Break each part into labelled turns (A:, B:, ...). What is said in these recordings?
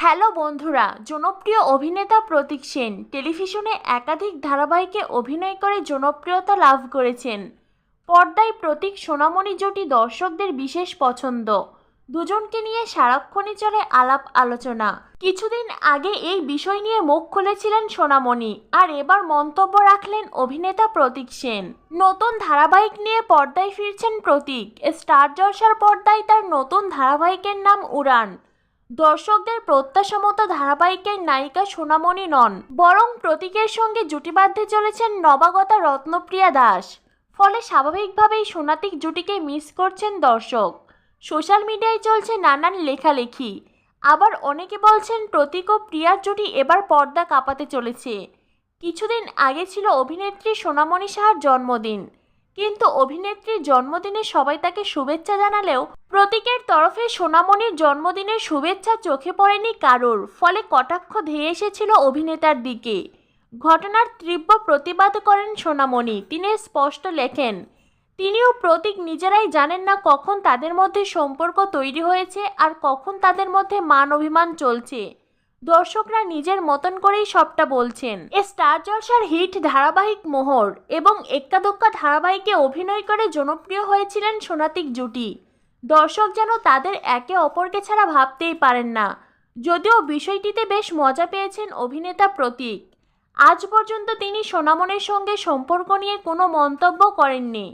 A: Hello বন্ধুরা, জনপ্রিয় অভিনেতা প্রতীক সেন টেলিভিশনে একাধিক ধারাবাহিকে অভিনয় করে জনপ্রিয়তা লাভ করেছেন। পর্দায় প্রতীক সোনামণি জুটি দর্শকদের বিশেষ পছন্দ। দুজনকে নিয়ে সারাক্ষণই চলে আলাপ আলোচনা। কিছুদিন আগে এই বিষয় নিয়ে মুখ খুলেছিলেন সোনামণি, আর এবার মন্তব্য রাখলেন অভিনেতা প্রতীক সেন। নতুন ধারাবাহিক নিয়ে পর্দায় ফিরছেন প্রতীক। স্টার জলসার পর্দায় তার নতুন ধারাবাহিকের নাম উড়ান। দর্শকদের প্রত্যাশামতো ধারাবাহিকের নায়িকা সোনামণি নন, বরং প্রতীকের সঙ্গে জুটি বাঁধতে চলেছেন নবাগতা রত্নপ্রিয়া দাস। ফলে স্বাভাবিকভাবেই সোনাতিক জুটিকে মিস করছেন দর্শক। সোশ্যাল মিডিয়ায় চলছে নানান লেখালেখি। আবার অনেকে বলছেন প্রতীক ও প্রিয়ার জুটি এবার পর্দা কাঁপাতে চলেছে। কিছুদিন আগে ছিল অভিনেত্রী সোনামণি সাহার জন্মদিন, কিন্তু অভিনেত্রীর জন্মদিনে সবাই তাকে শুভেচ্ছা জানালেও প্রতীকের তরফে সোনামণির জন্মদিনের শুভেচ্ছা চোখে পড়েনি কারোর। ফলে কটাক্ষ ধেয়ে এসেছিল অভিনেতার দিকে। ঘটনার তীব্র প্রতিবাদ করেন সোনামণি। তিনি স্পষ্ট লেখেন, তিনি ও প্রতীক নিজেরাই জানেন না কখন তাদের মধ্যে সম্পর্ক তৈরি হয়েছে আর কখন তাদের মধ্যে মান অভিমান চলছে। দর্শকরা নিজের মতন করেই সবটা বলছেন। স্টার জলসার হিট ধারাবাহিক মোহর এবং এক্কা দোক্কা ধারাবাহিকে অভিনয় করে জনপ্রিয় হয়েছিলেন সোনাতিক জুটি। দর্শক যেন তাদের একে অপরকে ছাড়া ভাবতেই পারেন না। যদিও বিষয়টিতে বেশ মজা পেয়েছেন অভিনেতা প্রতীক। আজ পর্যন্ত তিনি সোনামণির সঙ্গে সম্পর্ক নিয়ে কোনো মন্তব্য করেননি।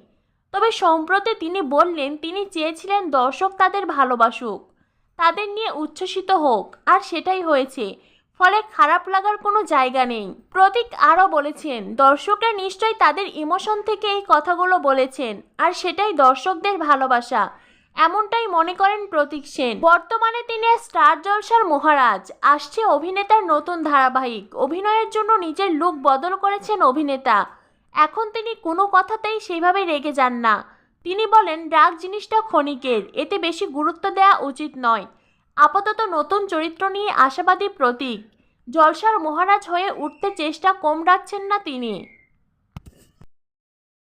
A: তবে সম্প্রতি তিনি বললেন তিনি চেয়েছিলেন দর্শক তাদের ভালোবাসুক, তাদের নিয়ে উচ্ছ্বসিত হোক, আর সেটাই হয়েছে। ফলে খারাপ লাগার কোনো জায়গা নেই। প্রতীক আরও বলেছেন, দর্শকরা নিশ্চয়ই তাদের ইমোশন থেকে এই কথাগুলো বলেছেন, আর সেটাই দর্শকদের ভালোবাসা, এমনটাই মনে করেন প্রতীক সেন। বর্তমানে তিনি স্টার জলসার মহারাজ। আসছে অভিনেতার নতুন ধারাবাহিক। অভিনয়ের জন্য নিজের লুক বদল করেছেন অভিনেতা। এখন তিনি কোনো কথাতেই সেইভাবে রেগে যান না। তিনি বলেন, রাগ জিনিসটা ক্ষণিকের, এতে বেশি গুরুত্ব দেওয়া উচিত নয়। আপাতত নতুন চরিত্র নিয়ে আশাবাদী প্রতীক। জলসার মহারাজ হয়ে উঠতে চেষ্টা কম রাখছেন না তিনি।